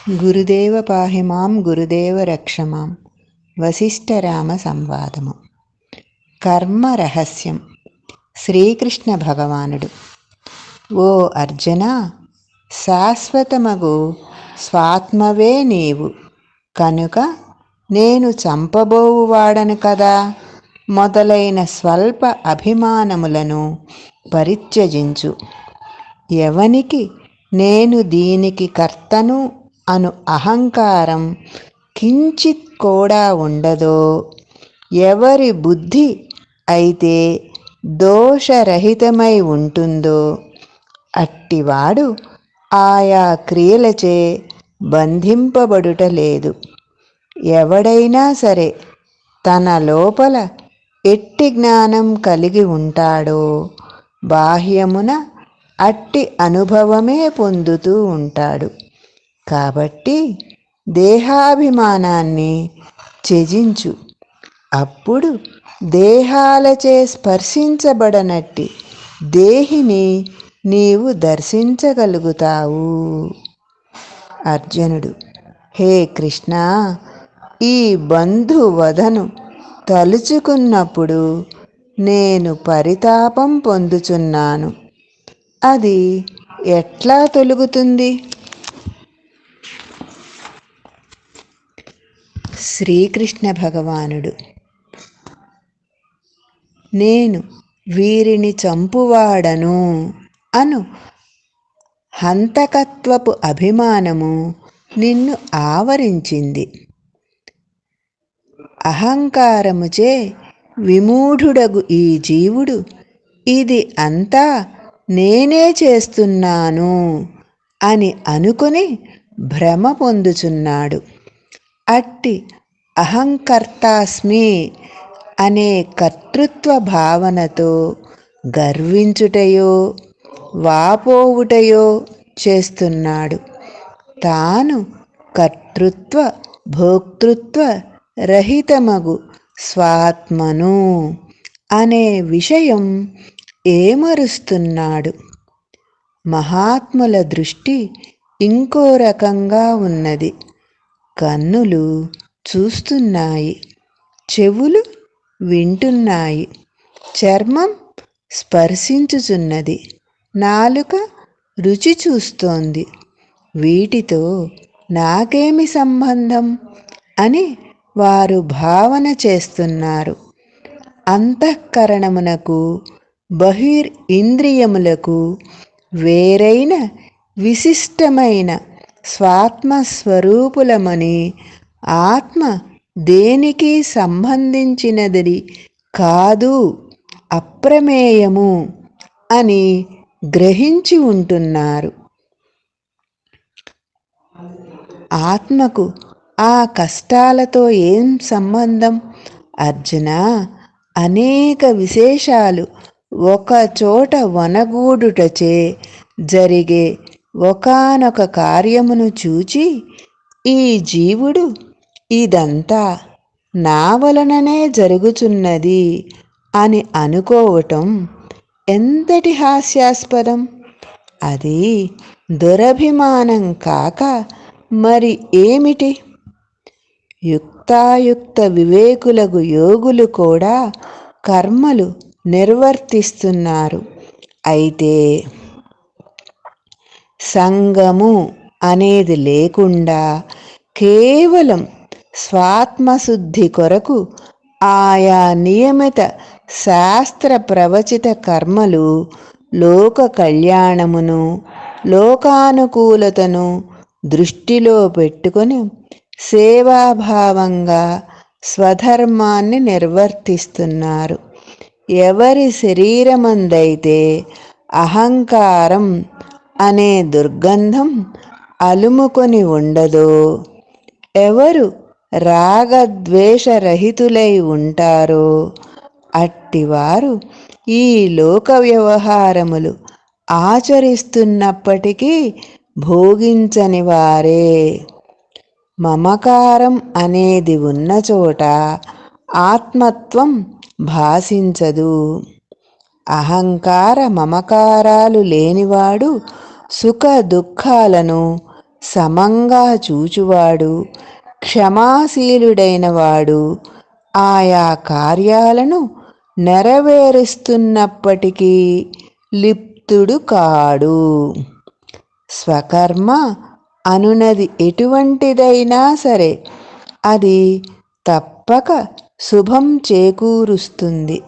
గురుదేవ పాహి మాం గురుదేవ రక్ష మాం. వశిష్ఠరామ సంవాదము. కర్మ రహస్యం. శ్రీకృష్ణ భగవానుడు: ఓ అర్జున, శాశ్వతమగు స్వాత్మవే నీవు కనుక నేను చంపబోవువాడను కదా మొదలైన స్వల్ప అభిమానములను పరిత్యజించు. ఎవనికి నేను దీనికి కర్తను అను అహంకారం కించిత్ కూడా ఉండదో, ఎవరి బుద్ధి అయితే దోషరహితమై ఉంటుందో అట్టివాడు ఆయా క్రియలచే బంధింపబడుట లేదు. ఎవడైనా సరే తన లోపల ఎట్టి జ్ఞానం కలిగి ఉంటాడో బాహ్యమున అట్టి అనుభవమే పొందుతూ ఉంటాడు. కాబట్టి దేహాభిమానాన్ని త్యజించు. అప్పుడు దేహాలచే స్పర్శించబడనట్టి దేహిని నీవు దర్శించగలుగుతావు. అర్జునుడు: హే కృష్ణ, ఈ బంధువధను తలుచుకున్నప్పుడు నేను పరితాపం పొందుచున్నాను. అది ఎట్లా తొలుగుతుంది? శ్రీకృష్ణ భగవానుడు: నేను వీరిని చంపువాడను అను హంతకత్వపు అభిమానము నిన్ను ఆవరించింది. అహంకారముచే విమూఢుడగు ఈ జీవుడు ఇది అంతా నేనే చేస్తున్నాను అని అనుకుని భ్రమ పొందుచున్నాడు. అట్టి అహంకర్తాస్మి అనే కర్తృత్వ భావనతో గర్వించుటయో వాపోవుటయో చేస్తున్నాడు. తాను కర్తృత్వ భోక్తృత్వ రహితమగు స్వాత్మను అనే విషయం ఏమరుస్తున్నాడు. మహాత్ముల దృష్టి ఇంకో రకంగా ఉన్నది. కన్నులు చూస్తున్నాయి, చెవులు వింటున్నాయి, చర్మం స్పర్శించుచున్నది, నాలుక రుచి చూస్తోంది. వీటితో నాకేమి సంబంధం అని వారు భావన చేస్తున్నారు. అంతఃకరణమునకు బహిర్ ఇంద్రియములకు వేరైన విశిష్టమైన స్వాత్మస్వరూపులమని, ఆత్మ దేనికి సంబంధించినది కాదు, అప్రమేయము అని గ్రహించి ఉంటున్నారు. ఆత్మకు ఆ కష్టాలతో ఏం సంబంధం? అర్జున, అనేక విశేషాలు ఒక చోట వనగూడుటచే జరిగే ఒకానొక కార్యమును చూచి ఈ జీవుడు ఇదంతా నా వలననే జరుగుచున్నది అని అనుకోవటం ఎంతటి హాస్యాస్పదం! అది దురభిమానం కాక మరి ఏమిటి? యుక్తాయుక్త వివేకులకు యోగులు కూడా కర్మలు నిర్వర్తిస్తున్నారు. అయితే సంగము అనేది లేకుండా కేవలం స్వాత్మశుద్ధి కొరకు ఆయా నియమిత శాస్త్ర ప్రవచిత కర్మలు లోక కళ్యాణమును లోకానుకూలతను దృష్టిలో పెట్టుకొని సేవాభావంగా స్వధర్మాన్ని నిర్వర్తిస్తున్నారు. ఎవరి శరీరమందైతే అహంకారం అనే దుర్గంధం అలుముకొని ఉండదో, ఎవరు రాగద్వేషరహితులై ఉంటారో అట్టివారు ఈ లోక వ్యవహారములు ఆచరిస్తున్నప్పటికీ భోగించని వారే. మమకారం అనేది ఉన్న చోట ఆత్మత్వం భాసించదు. అహంకార మమకారాలు లేనివాడు సుఖ దుఃఖాలను సమంగా చూచువాడు, క్షమాశీలుడైనవాడు, ఆయా కార్యాలను నెరవేరుస్తున్నప్పటికీ లిప్తుడు కాడు. స్వకర్మ అనునది ఎటువంటిదైనా సరే అది తప్పక శుభం చేకూరుస్తుంది.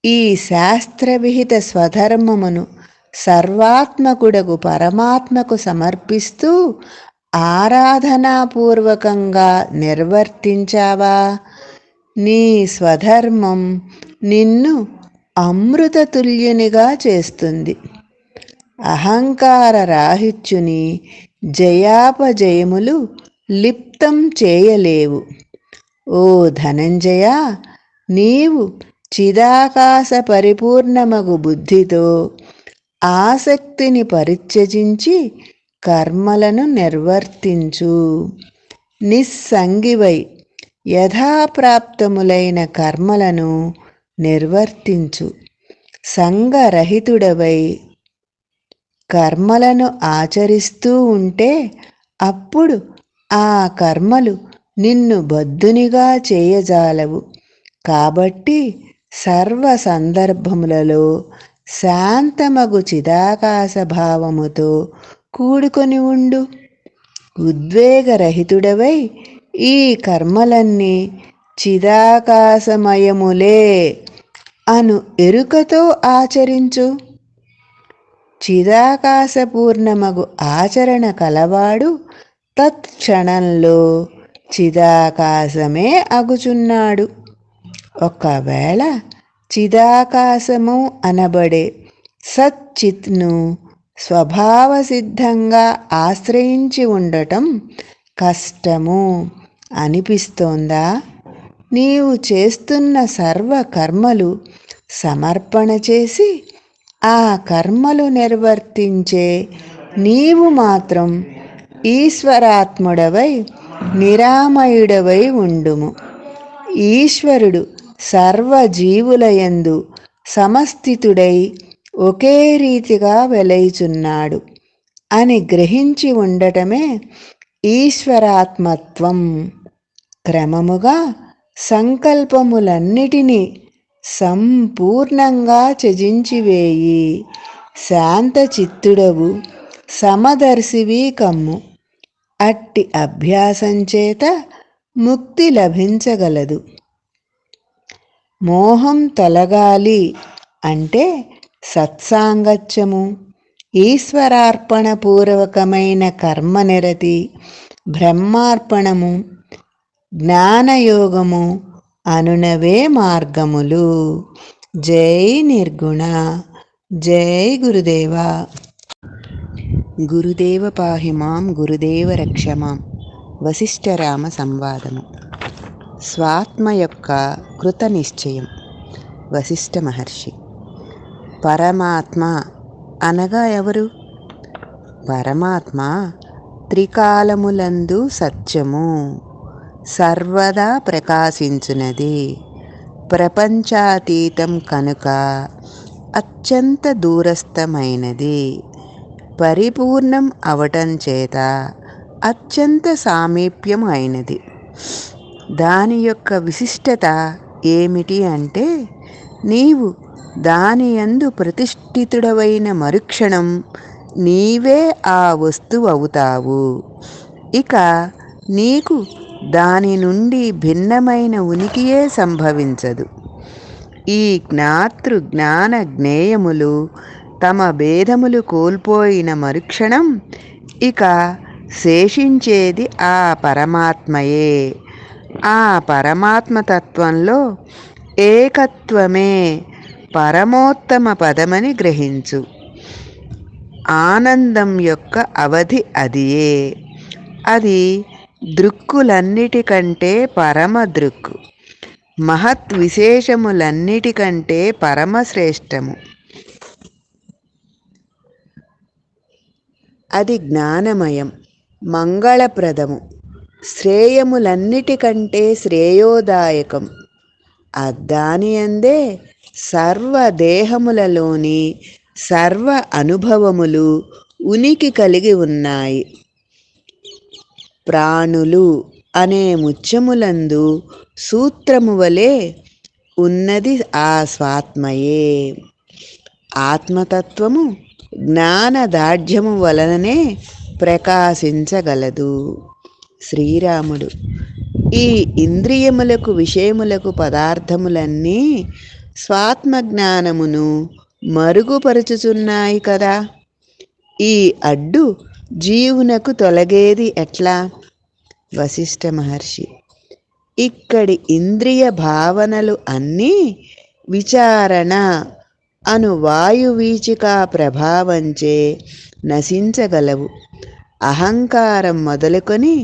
ఈ శాస్త్రవిహిత స్వధర్మమును సర్వాత్మకుడగు పరమాత్మకు సమర్పిస్తూ ఆరాధనాపూర్వకంగా నిర్వర్తించావా, నీ స్వధర్మం నిన్ను అమృతతుల్యునిగా చేస్తుంది. అహంకార రాహిత్యుని జయాపజయములు లిప్తం చేయలేవు. ఓ ధనంజయ, నీవు చిదాకాశ పరిపూర్ణమగు బుద్ధితో ఆసక్తిని పరిత్యజించి కర్మలను నిర్వర్తించు. నిస్సంగివై యథాప్రాప్తములైన కర్మలను నిర్వర్తించు. సంగరహితుడవై కర్మలను ఆచరిస్తూ ఉంటే అప్పుడు ఆ కర్మలు నిన్ను బద్ధునిగా చేయజాలవు. కాబట్టి సర్వ సందర్భములలో శాంతమగు చిదాకాశ భావముతో కూడుకొని ఉండు. ఉద్వేగరహితుడవై ఈ కర్మలన్నీ చిదాకాశమయములే అను ఎరుకతో ఆచరించు. చిదాకాశపూర్ణమగు ఆచరణ కలవాడు తత్క్షణంలో చిదాకాశమే అగుచున్నాడు. ఒకవేళ చిదాకాశము అనబడే సచ్చిత్ను స్వభావసిద్ధంగా ఆశ్రయించి ఉండటం కష్టము అనిపిస్తోందా? నీవు చేస్తున్న సర్వ కర్మలు సమర్పణ చేసి ఆ కర్మలు నిర్వర్తించే నీవు మాత్రం ఈశ్వరాత్ముడవై నిరామయుడవై ఉండుము. ఈశ్వరుడు సర్వజీవులయందు సమస్థితుడై ఒకే రీతిగా వెలయుచున్నాడు అని గ్రహించి ఉండటమే ఈశ్వరాత్మత్వం. క్రమముగా సంకల్పములన్నిటినీ సంపూర్ణంగా త్యజించివేయి. శాంతచిత్తుడవు, సమదర్శివి కమ్ము. అట్టి అభ్యాసంచేత ముక్తి లభించగలదు. మోహం తొలగాలి అంటే సత్సాంగత్యము, ఈశ్వరార్పణ పూర్వకమైన కర్మనిరతి, బ్రహ్మార్పణము, జ్ఞానయోగము అనునవే మార్గములు. జై నిర్గుణ. జై గురుదేవ. గురుదేవ పాహి మాం, గురుదేవ రక్ష మాం. వశిష్ఠరామ సంవాదము. స్వాత్మ యొక్క కృత నిశ్చయం. వశిష్ఠ మహర్షి. పరమాత్మ అనగా ఎవరు? పరమాత్మ త్రికాలములందు సత్యము, సర్వదా ప్రకాశించునది, ప్రపంచాతీతం కనుక అత్యంత దూరస్థమైనది, పరిపూర్ణం అవటం చేత అత్యంత సామీప్యం అయినది. దాని యొక్క విశిష్టత ఏమిటి అంటే, నీవు దాని యందు ప్రతిష్ఠితుడవైన మరుక్షణం నీవే ఆ వస్తువు అవుతావు. ఇక నీకు దాని నుండి భిన్నమైన ఉనికియే సంభవించదు. ఈ జ్ఞాతృ జ్ఞాన జ్ఞేయములు తమ భేదములు కోల్పోయిన మరుక్షణం ఇక శేషించేది ఆ పరమాత్మయే. ఆ పరమాత్మతత్వంలో ఏకత్వమే పరమోత్తమ పదమని గ్రహించు. ఆనందం యొక్క అవధి అదియే. అది దృక్కులన్నిటికంటే పరమ దృక్కు, మహత్ విశేషములన్నిటికంటే పరమశ్రేష్టము. అది జ్ఞానమయం, మంగళప్రదము, శ్రేయములన్నిటికంటే శ్రేయోదాయకం. దానియందే సర్వ దేహములలోని సర్వ అనుభవములు ఉనికి కలిగి ఉన్నాయి. ప్రాణులు అనే ముత్యములందు సూత్రము వలె ఉన్నది ఆ స్వాత్మయే. ఆత్మతత్వము జ్ఞానదాఢ్యము వలననే ప్రకాశించగలదు. శ్రీరాముడు: ఈ ఇంద్రియములకు విషయములకు పదార్థములన్నీ స్వాత్మజ్ఞానమును మరుగుపరుచుచున్నాయి కదా. ఈ అడ్డు జీవునకు తొలగేది ఎట్లా? వశిష్ఠ మహర్షి: ఇక్కడి ఇంద్రియ భావనలు అన్నీ విచారణ అను వాయువీచికా ప్రభావంచే నశించగలవు. అహంకారం మొదలుకొని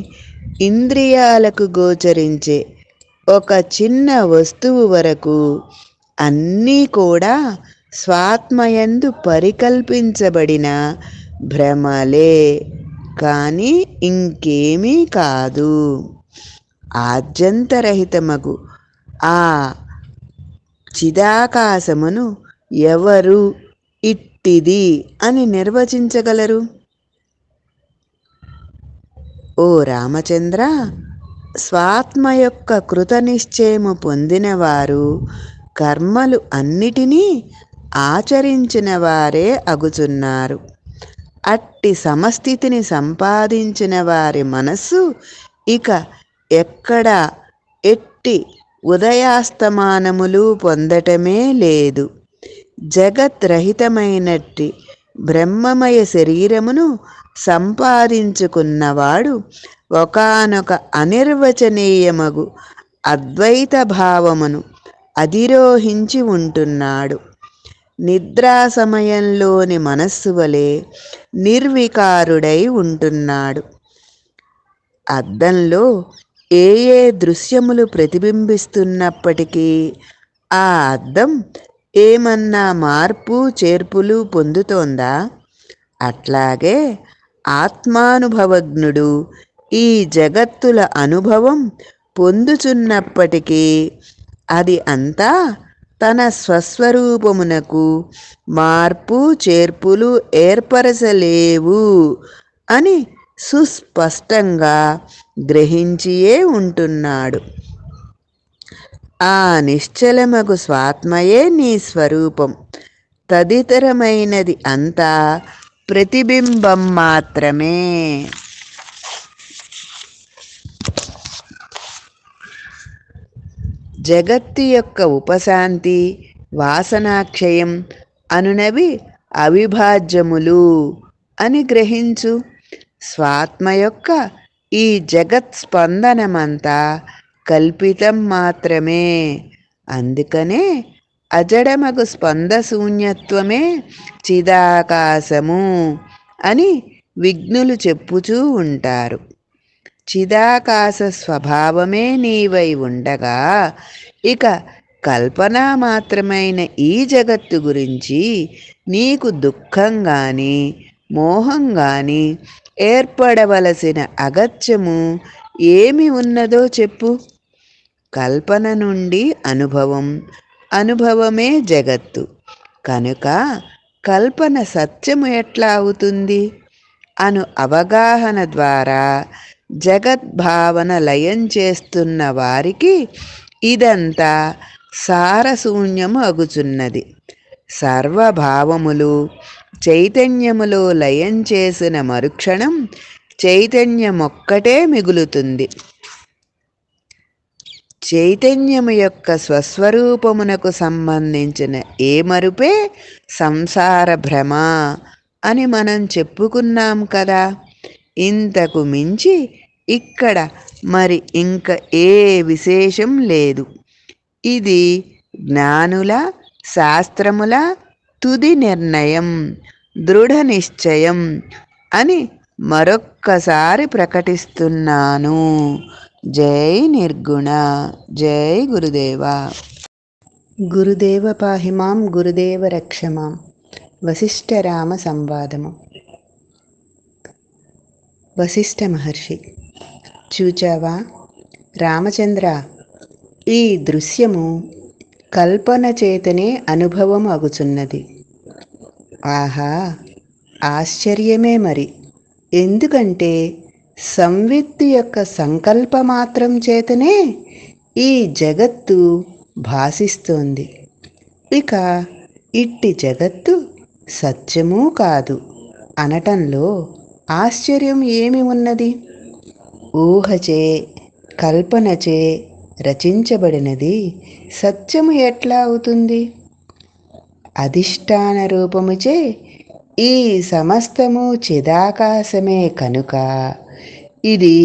ఇంద్రియాలకు గోచరించే ఒక చిన్న వస్తువు వరకు అన్నీ కూడా స్వాత్మయందు పరికల్పించబడిన భ్రమలే, కానీ ఇంకేమీ కాదు. ఆద్యంతరహితమగు ఆ చిదాకాశమును ఎవరు ఇట్టిది అని నిర్వచించగలరు? ఓ రామచంద్ర, స్వాత్మ యొక్క కృతనిశ్చయము పొందినవారు కర్మలు అన్నిటినీ ఆచరించిన వారే అగుచున్నారు. అట్టి సమస్థితిని సంపాదించిన వారి మనస్సు ఇక ఎక్కడ ఎట్టి ఉదయాస్తమానములు పొందటమే లేదు. జగద్రహితమైనట్టి బ్రహ్మమయ శరీరమును సంపాదించుకున్నవాడు ఒకానొక అనిర్వచనీయమగు అద్వైత భావమును అధిరోహించి ఉంటున్నాడు. నిద్రా సమయంలోని మనస్సు వలె నిర్వికారుడై ఉంటున్నాడు. అద్దంలో ఏ ఏ దృశ్యములు ప్రతిబింబిస్తున్నప్పటికీ ఆ అద్దం ఏమన్నా మార్పు చేర్పులు పొందుతోందా? అట్లాగే ఆత్మానుభవజ్ఞుడు ఈ జగత్తుల అనుభవం పొందుచున్నప్పటికీ అది అంతా తన స్వస్వరూపమునకు మార్పు చేర్పులు ఏర్పరచలేవు అని సుస్పష్టంగా గ్రహించియే ఉంటున్నాడు. ఆ నిశ్చలమగు స్వాత్మయే నీ స్వరూపం. తదితరమైనది అంతా ప్రతిబింబం మాత్రమే. జగత్తు యొక్క ఉపశాంతి, వాసనాక్షయం అనునవి అవిభాజ్యములు అని గ్రహించు. స్వాత్మ యొక్క ఈ జగత్ స్పందనమంతా కల్పితం మాత్రమే. అందుకనే అజడమగు స్పందశూన్యత్వమే చిదాకాశము అని విజ్ఞులు చెప్పుచూ ఉంటారు. చిదాకాశ స్వభావమే నీవై ఉండగా ఇక కల్పనా మాత్రమైన ఈ జగత్తు గురించి నీకు దుఃఖం గాని మోహం గాని ఏర్పడవలసిన అగత్యము ఏమి ఉన్నదో చెప్పు. కల్పన నుండి అనుభవం, అనుభవమే జగత్తు కనుక కల్పన సత్యము ఎట్లా అవుతుంది అను అవగాహన ద్వారా జగద్భావన లయం చేస్తున్న వారికి ఇదంతా సారశూన్యము అగుచున్నది. సర్వభావములు చైతన్యములో లయం చేసిన మరుక్షణం చైతన్యమొక్కటే మిగులుతుంది. చైతన్యము యొక్క స్వస్వరూపమునకు సంబంధించిన ఏ మరుపే సంసార భ్రమ అని మనం చెప్పుకున్నాం కదా. ఇంతకు మించి ఇక్కడ మరి ఇంక ఏ విశేషం లేదు. ఇది జ్ఞానుల శాస్త్రముల తుది నిర్ణయం, దృఢ నిశ్చయం అని మరొక్కసారి ప్రకటిస్తున్నాను. జై నిర్గుణ. జై గురుదేవ. గురుదేవ పాహి మాం, గురుదేవ రక్ష మాం. వశిష్ఠ రామ సంవాదము. వశిష్ఠ మహర్షి: చూచావా రామచంద్ర, ఈ దృశ్యము కల్పన చేతనే అనుభవం అగుచున్నది. ఆహా, ఆశ్చర్యమే మరి. ఎందుకంటే సంవిత్తు యొక్క సంకల్పమాత్రం చేతనే ఈ జగత్తు భాసిస్తోంది. ఇక ఇట్టి జగత్తు సత్యమూ కాదు అనటంలో ఆశ్చర్యం ఏమి ఉన్నది? ఊహచే, కల్పనచే రచించబడినది సత్యము ఎట్లా అవుతుంది? అధిష్టాన రూపముచే ఈ సమస్తము చిదాకాశమే కనుక ఇది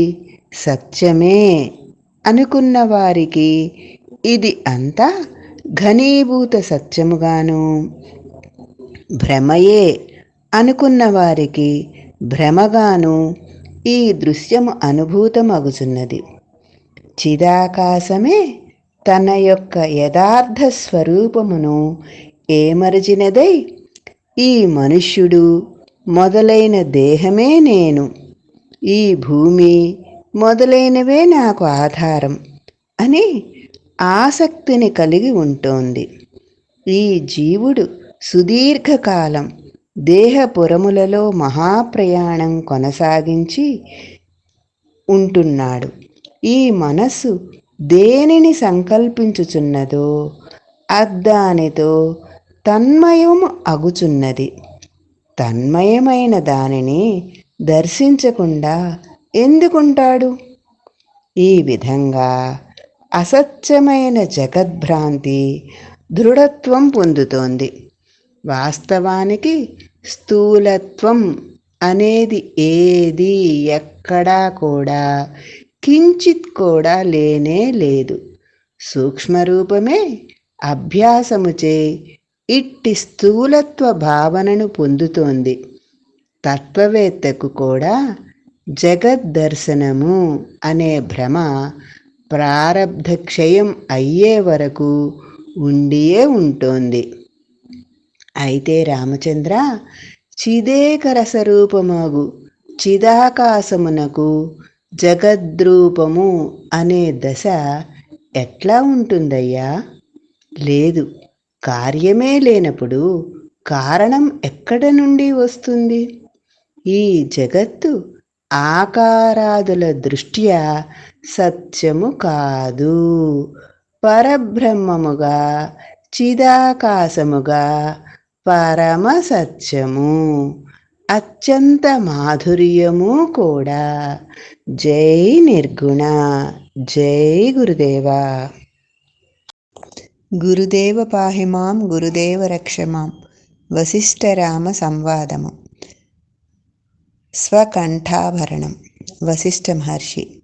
సత్యమే అనుకున్న వారికి ఇది అంతా ఘనీభూత సత్యముగాను, భ్రమయే అనుకున్న వారికి భ్రమగాను ఈ దృశ్యము అనుభూతమగుచున్నది. చిదాకాశమే తన యొక్క యథార్థ స్వరూపమును ఏమరచినదై ఈ మనుష్యుడు మొదలైన దేహమే నేను, ఈ భూమి మొదలైనవే నాకు ఆధారం అని ఆసక్తిని కలిగి ఉంటోంది. ఈ జీవుడు సుదీర్ఘకాలం దేహపురములలో మహాప్రయాణం కొనసాగించి ఉంటున్నాడు. ఈ మనస్సు దేనిని సంకల్పించుచున్నదో అద్దానితో తన్మయము అగుచున్నది. తన్మయమైన దానిని దర్శించకుండా ఎందుకుంటాడు? ఈ విధంగా అసత్యమైన జగద్భ్రాంతి దృఢత్వం పొందుతోంది. వాస్తవానికి స్థూలత్వం అనేది ఏది ఎక్కడా కూడా కించిత్ కూడా లేనే లేదు. సూక్ష్మరూపమే అభ్యాసముచే ఇట్టి స్థూలత్వ భావనను పొందుతోంది. తత్వవేత్తకు కూడా జగద్దర్శనము అనే భ్రమ ప్రారబ్ధక్షయం అయ్యే వరకు ఉండియే ఉంటోంది. అయితే రామచంద్ర, చిదేకరసరూపమగు చిదాకాశమునకు జగద్రూపము అనే దశ ఎట్లా ఉంటుందయ్యా? లేదు. కార్యమే లేనప్పుడు కారణం ఎక్కడ నుండి వస్తుంది? ఈ జగత్తు ఆకారాదుల దృష్ట్యా సత్యము కాదు. పరబ్రహ్మముగా, చిదాకాశముగా, పరమ సత్యము, అత్యంత మాధుర్యము కూడా. జై నిర్గుణ. జై గురుదేవా. గురుదేవ పాహిమాం గురుదేవ రక్షమాం. వశిష్ఠరామ సంవాదము. స్వకంఠాభరణం. వశిష్ఠ మహర్షి.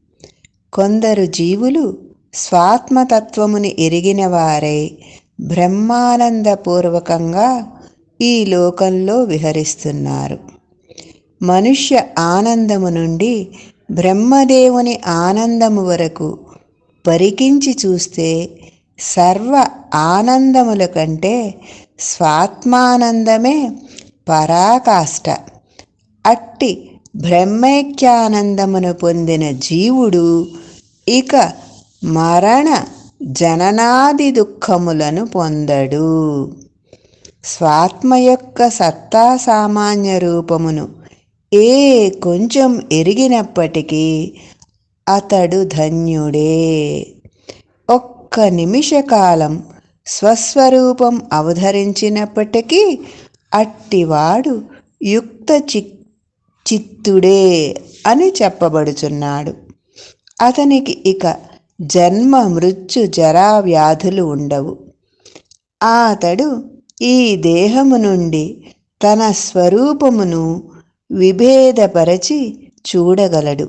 కొందరు జీవులు స్వాత్మతత్వముని ఎరిగిన వారై బ్రహ్మానందపూర్వకంగా ఈ లోకంలో విహరిస్తున్నారు. మనుష్య ఆనందము నుండి బ్రహ్మదేవుని ఆనందము వరకు పరికించి చూస్తే సర్వ ఆనందముల కంటే స్వాత్మానందమే పరాకాష్ట. అట్టి బ్రహ్మైక్యానందమును పొందిన జీవుడు ఇక మరణ జననాది దుఃఖములను పొందడు. స్వాత్మ యొక్క సత్తా సామాన్య రూపమును కొంచెం ఎరిగినప్పటికీ అతడు ధన్యుడే. ఒక్క నిమిషకాలం స్వస్వరూపం అవధరించినప్పటికీ అట్టివాడు యుక్త చిత్తుడే అని చెప్పబడుచున్నాడు. అతనికి ఇక జన్మ మృత్యు జరా వ్యాధులు ఉండవు. అతడు ఈ దేహము నుండి తన స్వరూపమును విభేదపరచి చూడగలడు.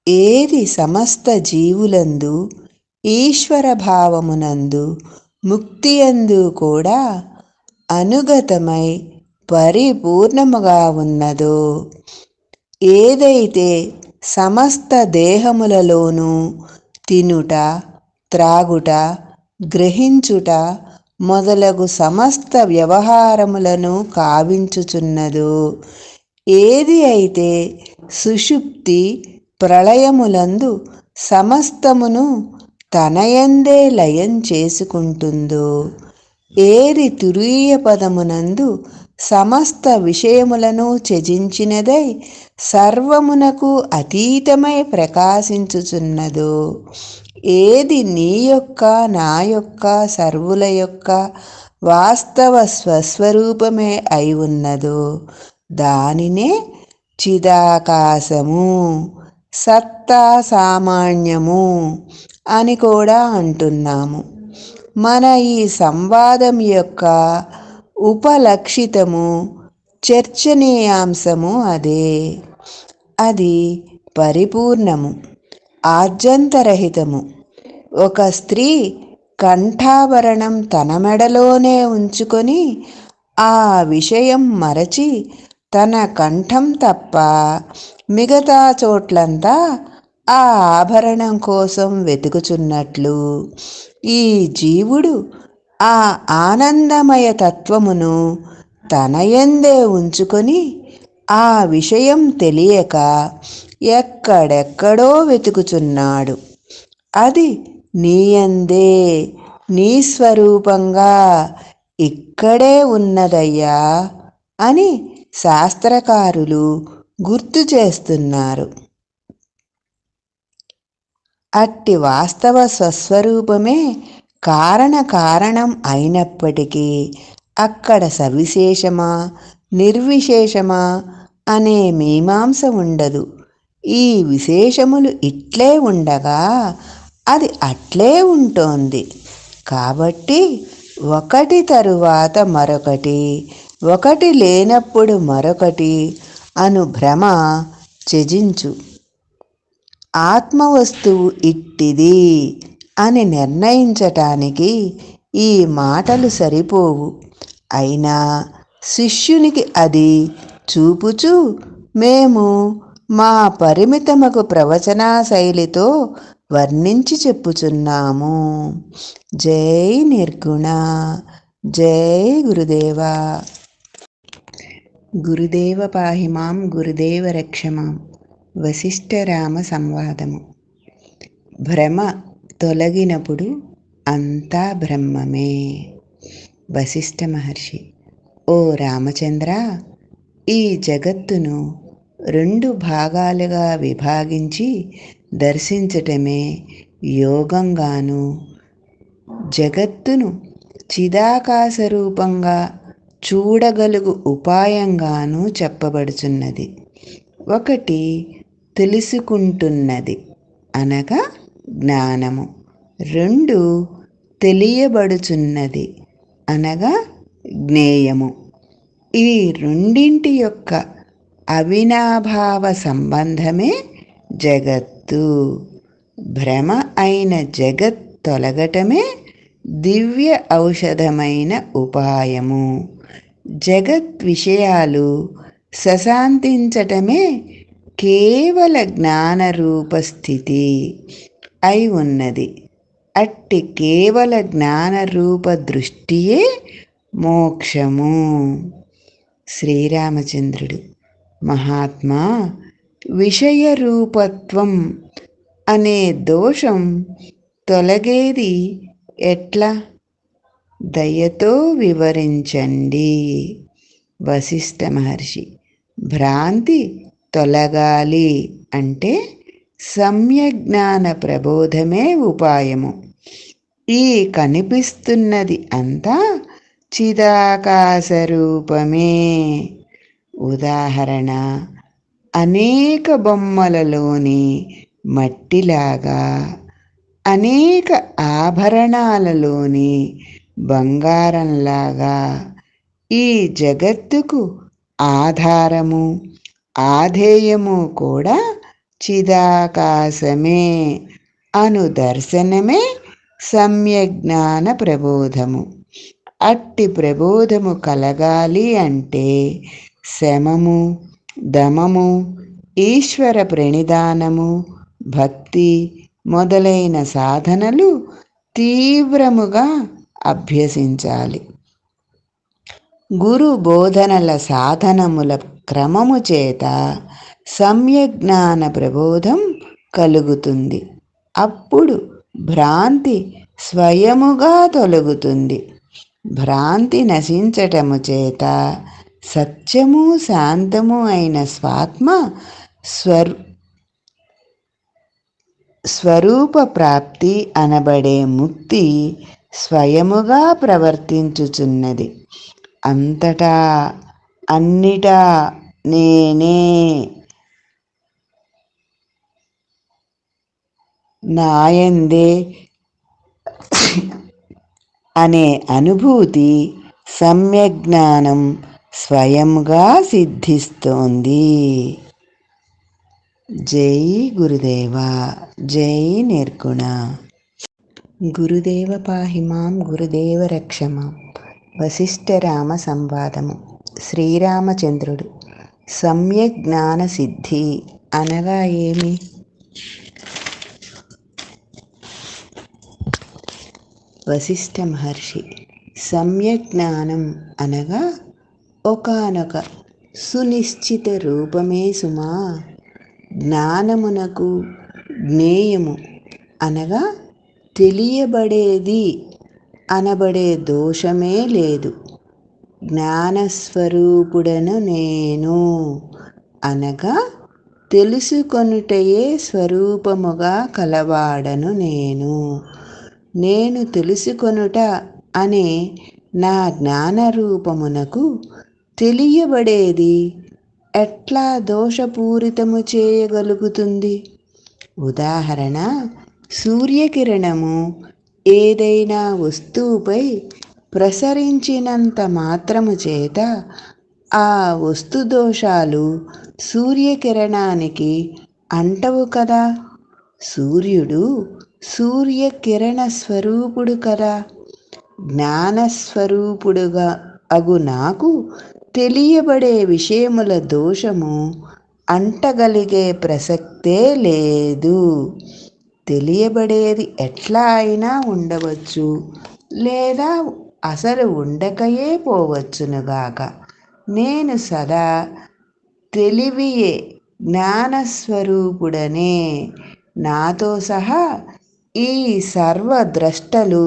ఏది సమస్త జీవులందు ఈశ్వర భావమునందు ముక్తియందు కూడా అనుగతమై పరిపూర్ణముగా ఉన్నదో, ఏదైతే సమస్త దేహములలోనూ తినుట, త్రాగుట, గ్రహించుట మొదలగు సమస్త వ్యవహారములను కావించుచున్నదో, ఏది అయితే సుషుప్తి ప్రళయములందు సమస్తమును తనయందే లయం చేసుకుంటుందో, ఏది తురీయ పదమునందు సమస్త విషయములను త్యజించినదై సర్వమునకు అతీతమై ప్రకాశించుచున్నదో, ఏది నీ యొక్క నా యొక్క సర్వుల యొక్క వాస్తవ స్వస్వరూపమే అయి ఉన్నదో దానినే చిదాకాశము, సత్తా సామాన్యము అని కూడా అంటున్నాము. మన ఈ సంవాదం యొక్క ఉపలక్షితము, చర్చనీయాంశము అదే. అది పరిపూర్ణము, ఆద్యంతరహితము. ఒక స్త్రీ కంఠాభరణం తన మెడలోనే ఉంచుకొని ఆ విషయం మరచి తన కంఠం తప్ప మిగతా చోట్లంతా ఆ ఆభరణం కోసం వెతుకుచున్నట్లు ఈ జీవుడు ఆ ఆనందమయ తత్వమును తనయందే ఉంచుకొని ఆ విషయం తెలియక ఎక్కడెక్కడో వెతుకుచున్నాడు. అది నీయందే, నీ స్వరూపంగా ఇక్కడే ఉన్నదయ్యా అని శాస్త్రకారులు గుర్తు చేస్తున్నారు. అట్టి వాస్తవ స్వస్వరూపమే కారణం అయినప్పటికీ అక్కడ సవిశేషమా నిర్విశేషమా అనే మీమాంస ఉండదు. ఈ విశేషములు ఇట్లే ఉండగా అది అట్లే ఉంటోంది. కాబట్టి ఒకటి తరువాత మరొకటి, ఒకటి లేనప్పుడు మరొకటి అను భ్రమ త్యజించు. ఆత్మవస్తువు ఇట్టిది అని నిర్ణయించటానికి ఈ మాటలు సరిపోవు. అయినా శిష్యునికి అది చూపుచూ మేము మా పరిమితమకు ప్రవచనా శైలితో వర్ణించి చెప్పుచున్నాము. జై నిర్గుణ. జై గురుదేవా. గురుదేవ పాహిమాం గురుదేవ రక్షమాం. వశిష్ఠరామ సంవాదము. భ్రమ తొలగినప్పుడు అంతా బ్రహ్మమే. వశిష్ఠ మహర్షి: ఓ రామచంద్ర, ఈ జగత్తును 2 భాగాలుగా విభాగించి దర్శించటమే యోగంగాను, జగత్తును చిదాకాశ రూపంగా చూడగలుగు ఉపాయంగాను చెప్పబడుచున్నది. ఒకటి తెలుసుకుంటున్నది అనగా జ్ఞానము, 2 తెలియబడుచున్నది అనగా జ్ఞేయము. ఈ రెండింటి యొక్క అవినాభావ సంబంధమే జగత్తు. భ్రమ అయిన జగత్ తొలగటమే దివ్య ఔషధమైన ఉపాయము. జగత్ విషయాలు సశాంతించటమే కేవల జ్ఞానరూపస్థితి అయి ఉన్నది. అట్టి కేవల జ్ఞానరూప దృష్టియే మోక్షము. శ్రీరామచంద్రుడు: మహాత్మా, విషయరూపత్వం అనే దోషం తొలగేది ఎట్లా? దయతో వివరించండి. వశిష్ఠ మహర్షి: భ్రాంతి తొలగాలి అంటే సమ్యజ్ఞాన ప్రబోధమే ఉపాయము. ఈ కనిపిస్తున్నది అంతా చిదాకాశరూపమే. ఉదాహరణ: అనేక బొమ్మలలోని మట్టిలాగా, అనేక ఆభరణాలలోని బంగారంలాగా ఈ జగత్తుకు ఆధారము, ఆధేయము కూడా చిదాకాశమే అను దర్శనమే సమ్యజ్ఞాన ప్రబోధము. అట్టి ప్రబోధము కలగాలి అంటే శమము, దమము, ఈశ్వర ప్రణిధానము, భక్తి మొదలైన సాధనలు తీవ్రముగా అభ్యసించాలి. గురు బోధనల సాధనముల క్రమము చేత సమ్యజ్ఞాన ప్రబోధం కలుగుతుంది. అప్పుడు భ్రాంతి స్వయముగా తొలగుతుంది. భ్రాంతి నశించటము చేత సత్యము శాంతము అయిన స్వాత్మ స్వరూప ప్రాప్తి అనబడే ముక్తి స్వయముగా ప్రవర్తించుచున్నది. అంతటా అన్నిటా నేనే, నాయందే అనే అనుభూతి సమ్యజ్ఞానం స్వయంగా సిద్ధిస్తోంది. జై గురుదేవ, జై నిర్గుణ. గురుదేవ పాహి మాం, గురుదేవ రక్ష మాం. వశిష్ఠరామ సంవాదము. శ్రీరామచంద్రుడు సమ్యజ్ఞాన సిద్ధి అనగా ఏమి? వశిష్ఠ మహర్షి సమ్యజ్ఞానం అనగా ఒకానొక సునిశ్చిత రూపమే సుమా. జ్ఞానమునకు జ్ఞేయము అనగా తెలియబడేది అనబడే దోషమే లేదు. జ్ఞానస్వరూపుడను నేను అనగా తెలుసుకొనుటయే స్వరూపముగా కలవాడను నేను. నేను తెలుసుకొనుట అనే నా జ్ఞానరూపమునకు తెలియబడేది ఎట్లా దోషపూరితము చేయగలుగుతుంది? ఉదాహరణ, సూర్యకిరణము ఏదైనా వస్తువుపై ప్రసరించినంత మాత్రము చేత ఆ వస్తు దోషాలు సూర్యకిరణానికి అంటవు కదా. సూర్యుడు సూర్యకిరణ స్వరూపుడు కదా. జ్ఞానస్వరూపుడుగా అగు నాకు తెలియబడే విషయముల దోషము అంటగలిగే ప్రసక్తే లేదు. తెలియబడేది ఎట్లా అయినా ఉండవచ్చు, లేదా అసలు ఉండకయే పోవచ్చునుగాక. నేను సదా తెలివియే, జ్ఞానస్వరూపుడనే. నాతో సహా ఈ సర్వద్రష్టలు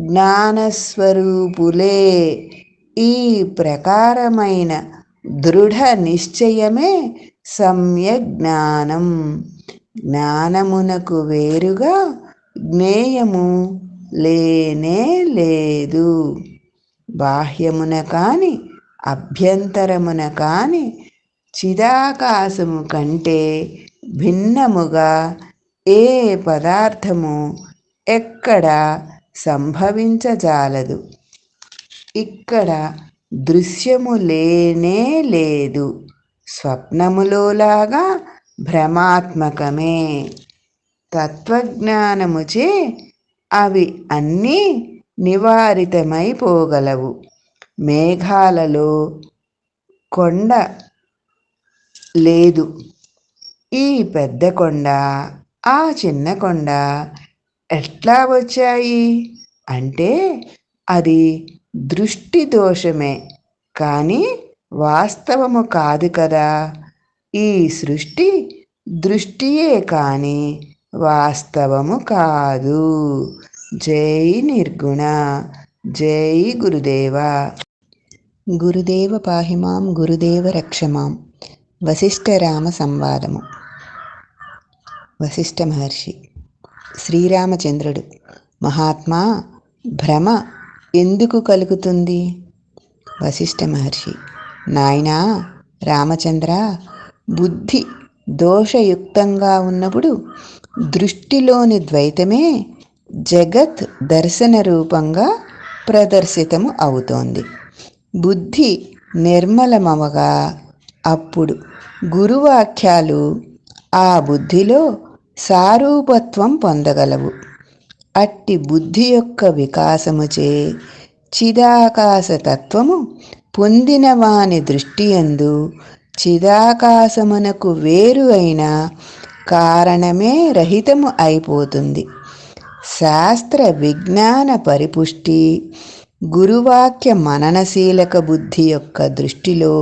జ్ఞానస్వరూపులే. ఈ ప్రకారమైన దృఢ నిశ్చయమే సమ్యజ్ఞానం. జ్ఞానమునకు వేరుగా జ్ఞేయము లేనే లేదు. బాహ్యమున కాని అభ్యంతరమున కాని చిదాకాశము కంటే భిన్నముగా ఏ పదార్థము ఎక్కడ సంభవించజాలదు. ఇక్కడ దృశ్యము లేనే లేదు. స్వప్నములోలాగా భ్రమాత్మకమే. తత్వజ్ఞానముచే అవి అన్నీ నివారితమైపోగలవు. మేఘాలలో కొండ లేదు. ఈ పెద్ద కొండ, ఆ చిన్న కొండ ఎట్లా వచ్చాయి అంటే అది దృష్టి దోషమే కానీ వాస్తవము కాదు కదా. ఈ సృష్టి దృష్టియే కానీ వాస్తవము కాదు. జై నిర్గుణ. జై గురుదేవ. గురుదేవ పాహి మాం, గురుదేవ రక్ష మాం. వశిష్ఠరామ సంవాదము. వశిష్ఠ మహర్షి శ్రీరామచంద్రుడు మహాత్మా, భ్రమ ఎందుకు కలుగుతుంది? వశిష్ఠ మహర్షి నాయనా రామచంద్ర, బుద్ధి దోషయుక్తంగా ఉన్నప్పుడు దృష్టిలోని ద్వైతమే జగత్ దర్శన రూపంగా ప్రదర్శితము అవుతోంది. బుద్ధి నిర్మలమవగా అప్పుడు గురువాక్యాలు ఆ బుద్ధిలో సారూపత్వం పొందగలవు. అట్టి బుద్ధి యొక్క వికాసముచే చిదాకాశతత్వము పొందిన వాని దృష్టియందు చిదాకాశమునకు వేరు అయిన కారణమే రహితము అయిపోతుంది. శాస్త్ర విజ్ఞాన పరిపుష్టి గురువాక్య మననశీలక బుద్ధి యొక్క దృష్టిలో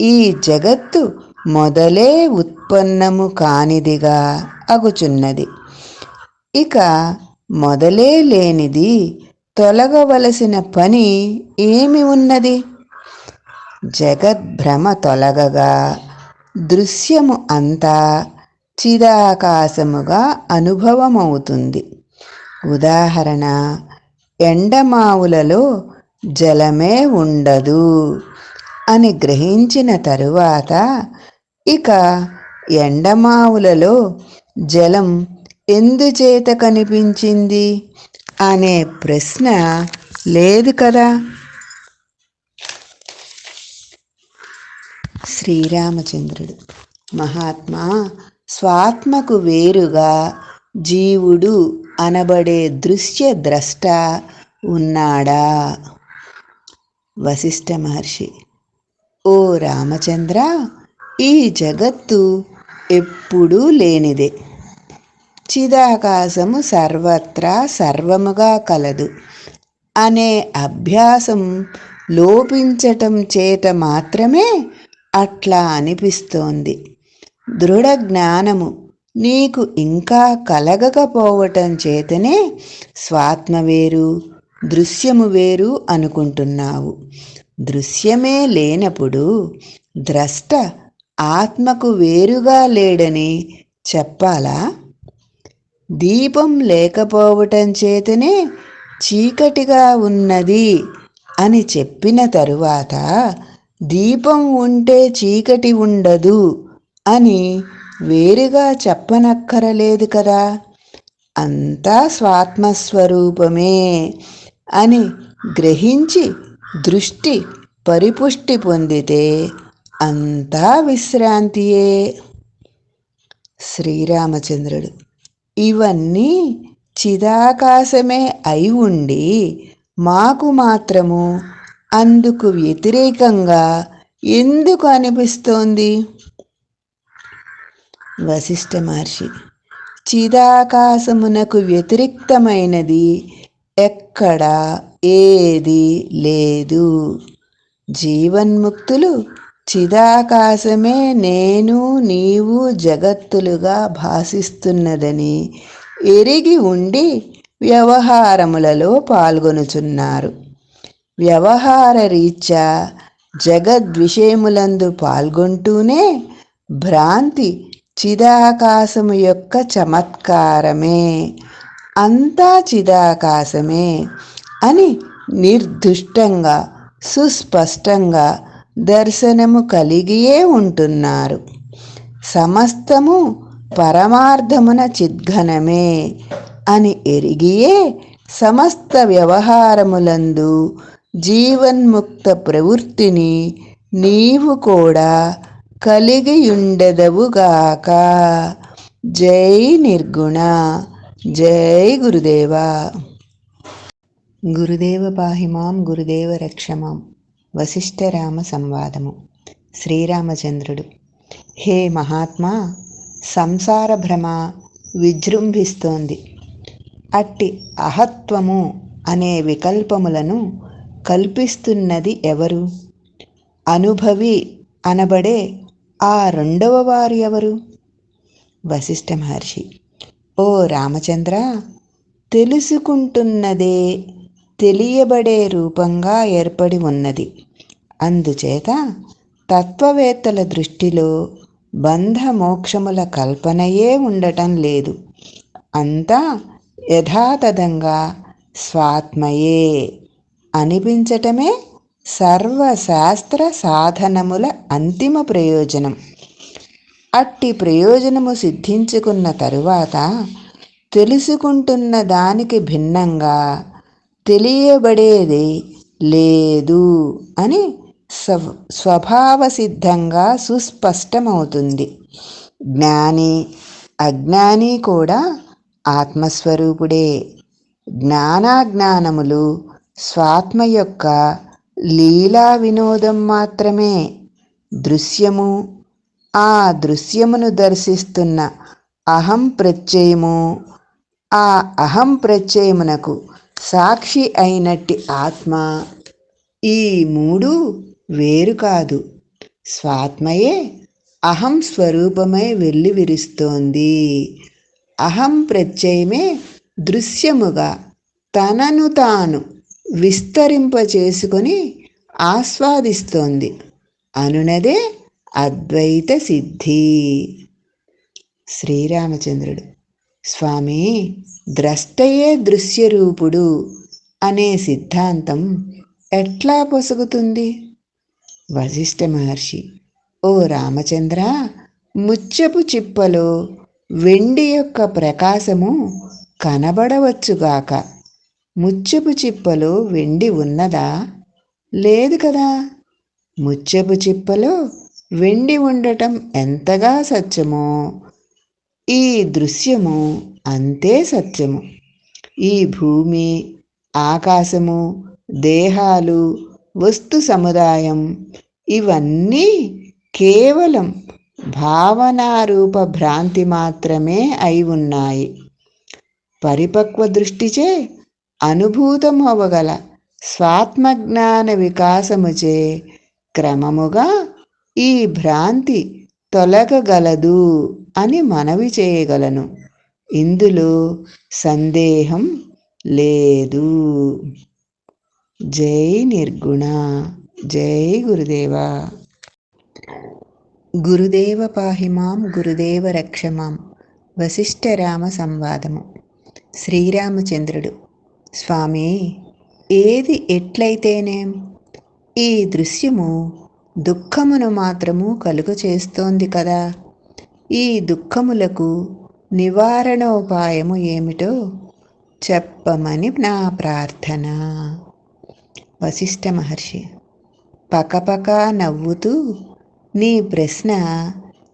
ఈ జగత్తు మొదలే ఉత్పన్నము కానిదిగా అగుచున్నది. ఇక మొదలే లేనిది తొలగవలసిన పని ఏమి ఉన్నది? జగద్భ్రమ తొలగగా దృశ్యము అంతా చిదాకాశముగా అనుభవమవుతుంది. ఉదాహరణ, ఎండమావులలో జలమే ఉండదు అని గ్రహించిన తరువాత ఇక ఎండమావులలో జలం ఎందుచేత కనిపించింది అనే ప్రశ్న లేదు కదా. శ్రీరామచంద్రుడు: మహాత్మా, స్వాత్మకు వేరుగా జీవుడు అనబడే దృశ్య ద్రష్ట ఉన్నాడా? వశిష్ఠ మహర్షి: ఓ రామచంద్ర, ఈ జగత్తు ఎప్పుడూ లేనిదే. చిదాకాశము సర్వత్రా సర్వముగా కలదు అనే అభ్యాసం లోపించటం చేత మాత్రమే అట్లా అనిపిస్తోంది. దృఢ జ్ఞానము నీకు ఇంకా కలగకపోవటం చేతనే స్వాత్మ వేరు, దృశ్యము వేరు అనుకుంటున్నావు. దృశ్యమే లేనప్పుడు ద్రష్ట ఆత్మకు వేరుగా లేడని చెప్పాలా? దీపం లేకపోవటం చేతనే చీకటిగా ఉన్నది అని చెప్పిన తరువాత దీపం ఉంటే చీకటి ఉండదు అని వేరుగా చెప్పనక్కరలేదు కదా. అంతా స్వాత్మస్వరూపమే అని గ్రహించి దృష్టి పరిపుష్టి పొందితే అంతా విశ్రాంతియే. శ్రీరామచంద్రుడు: ఇవన్నీ చిదాకాశమే అయి ఉండి మాకు మాత్రము అందుకు వ్యతిరేకంగా ఎందుకు అనిపిస్తోంది? వశిష్ఠ మహర్షి: చిదాకాశమునకు వ్యతిరిక్తమైనది ఎక్కడా ఏది లేదు. జీవన్ముక్తులు చిదాకాశమే నేను నీవు జగత్తులుగా భాసిస్తున్నదని ఎరిగి ఉండి వ్యవహారములలో పాల్గొనుచున్నారు. వ్యవహార రీత్యా జగద్విషయములందు పాల్గొంటూనే భ్రాంతి చిదాకాశము యొక్క చమత్కారమే, అంతా చిదాకాశమే అని నిర్దుష్టంగా సుస్పష్టంగా దర్శనము కలిగియే ఉంటున్నారు. సమస్తము పరమార్థమున చిద్ఘనమే అని ఎరిగియే సమస్త వ్యవహారములందు జీవన్ముక్త ప్రవృత్తిని నీవు కూడా కలిగియుండెదవుగాక. జై నిర్గుణ. జై గురుదేవ. గురుదేవ పాహిమాం గురుదేవ రక్షమాం. వశిష్ఠరామ సంవాదము. శ్రీరామచంద్రుడు: హే మహాత్మా, సంసార భ్రమ విజృంభిస్తోంది. అట్టి అహత్వము అనే వికల్పములను కల్పిస్తున్నది ఎవరు? అనుభవి అనబడే ఆ రెండవ వారు ఎవరు? వశిష్ఠ మహర్షి: ఓ రామచంద్ర, తెలుసుకుంటున్నదే తెలియబడే రూపంగా ఏర్పడి ఉన్నది. అందుచేత తత్వవేత్తల దృష్టిలో బంధమోక్షముల కల్పనయే ఉండటం లేదు. అంతా యథాతథంగా స్వాత్మయే అనిపించటమే సర్వశాస్త్ర సాధనముల అంతిమ ప్రయోజనం. అట్టి ప్రయోజనము సిద్ధించుకున్న తరువాత తెలుసుకుంటున్న దానికి భిన్నంగా తెలియబడేది లేదు అని స్వభావసిద్ధంగా సుస్పష్టమవుతుంది. జ్ఞాని అజ్ఞాని కూడా ఆత్మస్వరూపుడే. జ్ఞానాజ్ఞానములు స్వాత్మ యొక్క లీలా వినోదం మాత్రమే. దృశ్యము, ఆ దృశ్యమును దర్శిస్తున్న అహం ప్రత్యయము, ఆ అహం ప్రత్యయమునకు సాక్షి అయినట్టి ఆత్మ, ఈ మూడు వేరు కాదు. స్వాత్మయే అహం స్వరూపమై వెల్లివిరుస్తోంది. అహం ప్రత్యయమే దృశ్యముగా తనను తాను విస్తరింపచేసుకొని ఆస్వాదిస్తోంది అనునదే అద్వైత సిద్ధి. శ్రీరామచంద్రుడు: స్వామి, ద్రష్టయే దృశ్యరూపుడు అనే సిద్ధాంతం ఎట్లా పొసగుతుంది? వశిష్ఠ మహర్షి: ఓ రామచంద్ర, ముత్యపు చిప్పలో వెండి యొక్క ప్రకాశము కనబడవచ్చుగాక, ముత్యపు చిప్పలో వెండి ఉన్నదా? లేదు కదా. ముత్యపు చిప్పలో వెండి ఉండటం ఎంతగా సత్యమో ఈ దృశ్యము అంతే సత్యము. ఈ భూమి, ఆకాశము, దేహాలు, వస్తు సముదాయం ఇవన్నీ కేవలం భావనారూప భ్రాంతి మాత్రమే అయి ఉన్నాయి. పరిపక్వ దృష్టిచే అనుభూతం అవ్వగల స్వాత్మజ్ఞాన వికాసముచే క్రమముగా ఈ భ్రాంతి తొలగగలదు అని మనవి చేయగలను. ఇందులో సందేహం లేదు. జై నిర్గుణ. జై గురుదేవా. గురుదేవ పాహిమాం గురుదేవ రక్షమాం. వశిష్ఠరామ సంవాదము. శ్రీరామచంద్రుడు: స్వామి, ఏది ఎట్లయితేనేం ఈ దృశ్యము దుఃఖమును మాత్రము కలుగు చేస్తోంది కదా. ఈ దుఃఖములకు నివారణోపాయము ఏమిటో చెప్పమని నా ప్రార్థన. వశిష్ఠ మహర్షి: పకపక నవ్వుతూ, నీ ప్రశ్న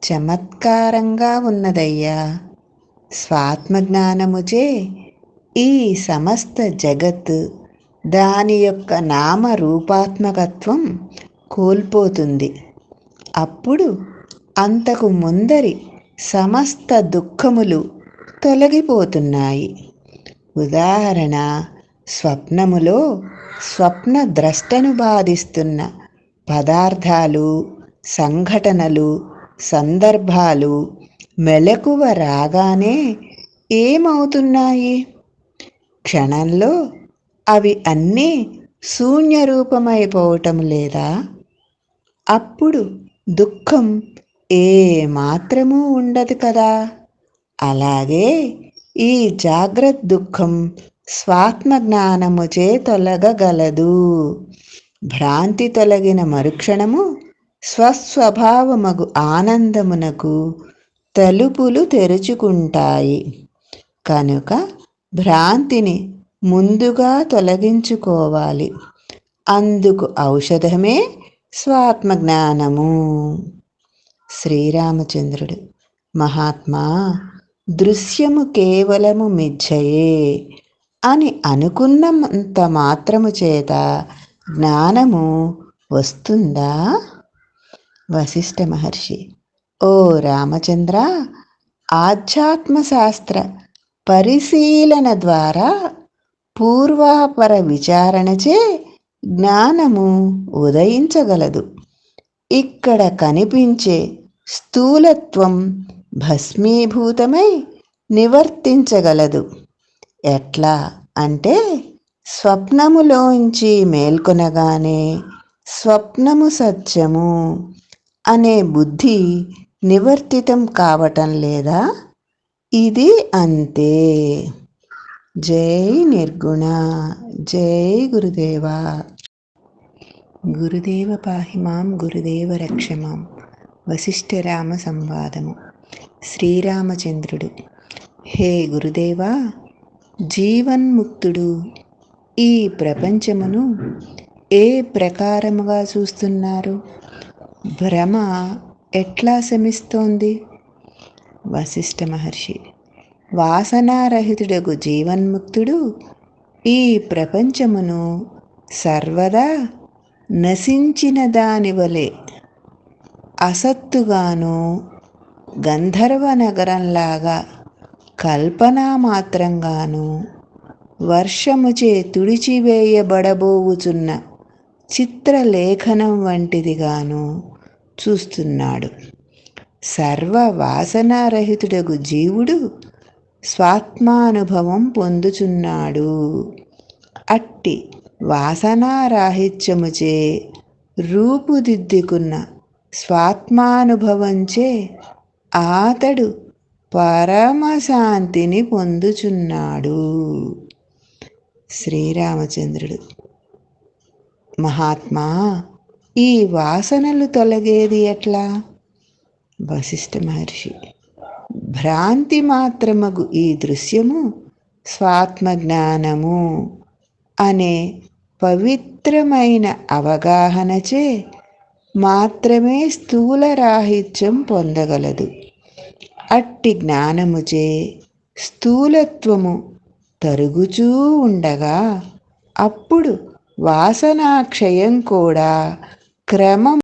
చమత్కారంగా ఉన్నదయ్యా. స్వాత్మజ్ఞానముచే ఈ సమస్త జగత్ దాని యొక్క నామరూపాత్మకత్వం కోల్పోతుంది. అప్పుడు అంతకు ముందరి సమస్త దుఃఖములు తొలగిపోతున్నాయి. ఉదాహరణ, స్వప్నములో స్వప్న ద్రష్టను బాధిస్తున్న పదార్థాలు, సంఘటనలు, సందర్భాలు మెలకువ రాగానే ఏమవుతున్నాయి? క్షణంలో అవి అన్నీ శూన్యరూపమైపోవటం లేదా? అప్పుడు దుఃఖం ఏమాత్రమూ ఉండదు కదా. అలాగే ఈ జాగ్రత్త దుఃఖం స్వాత్మజ్ఞానముచే తొలగగలదు. భ్రాంతి తొలగిన మరుక్షణము స్వస్వభావమగు ఆనందమునకు తలుపులు తెరుచుకుంటాయి. కనుక భ్రాంతిని ముందుగా తొలగించుకోవాలి. అందుకు ఔషధమే స్వాత్మజ్ఞానము. శ్రీరామచంద్రుడు: మహాత్మా, దృశ్యము కేవలము మిథ్యయే అని అనుకున్నంత మాత్రము చేత జ్ఞానము వస్తుందా? వశిష్ఠ మహర్షి: ఓ రామచంద్ర, ఆధ్యాత్మశాస్త్ర పరిశీలన ద్వారా పూర్వాపర విచారణచే జ్ఞానము ఉదయించగలదు. ఇక్కడ కనిపించే స్థూలత్వం భస్మీభూతమై నివర్తించగలదు. ఎట్లా అంటే, స్వప్నములోంచి మేల్కొనగానే స్వప్నము సత్యము అనే బుద్ధి నివర్తితం కావటం లేదా? ఇది అంతే. జై నిర్గుణ. జై గురుదేవా. గురుదేవ పాహిమాం గురుదేవ రక్షమాం. వశిష్ఠరామ సంవాదము. శ్రీరామచంద్రుడు: హే గురుదేవా, జీవన్ముక్తుడు ఈ ప్రపంచమును ఏ ప్రకారముగా చూస్తున్నారు? భ్రమ ఎట్లా శమిస్తోంది? వశిష్ఠ మహర్షి: వాసనారహితుడగు జీవన్ముక్తుడు ఈ ప్రపంచమును సర్వదా నశించిన దాని వలె అసత్తుగాను, గంధర్వ నగరంలాగా కల్పనా మాత్రంగాను, వర్షముచే తుడిచివేయబడబోవుచున్న చిత్రలేఖనం వంటిదిగాను చూస్తున్నాడు. సర్వ వాసనారహితుడగు జీవుడు స్వాత్మానుభవం పొందుచున్నాడు. అట్టి వాసనారాహిత్యముచే రూపుదిద్దుకున్న స్వాత్మానుభవంచే ఆతడు పరమశాంతిని పొందుచున్నాడు. శ్రీరామచంద్రుడు: మహాత్మా, ఈ వాసనలు తొలగేది ఎట్లా? వశిష్ఠ మహర్షి: భ్రాంతి మాత్రమగు ఈ దృశ్యము స్వాత్మజ్ఞానము అనే పవిత్రమైన అవగాహనచే మాత్రమే స్థూల రాహిత్యం పొందగలదు. అట్టి జ్ఞానముచే స్థూలత్వము తరుగుచూ ఉండగా అప్పుడు వాసనాక్షయం కూడా క్రమం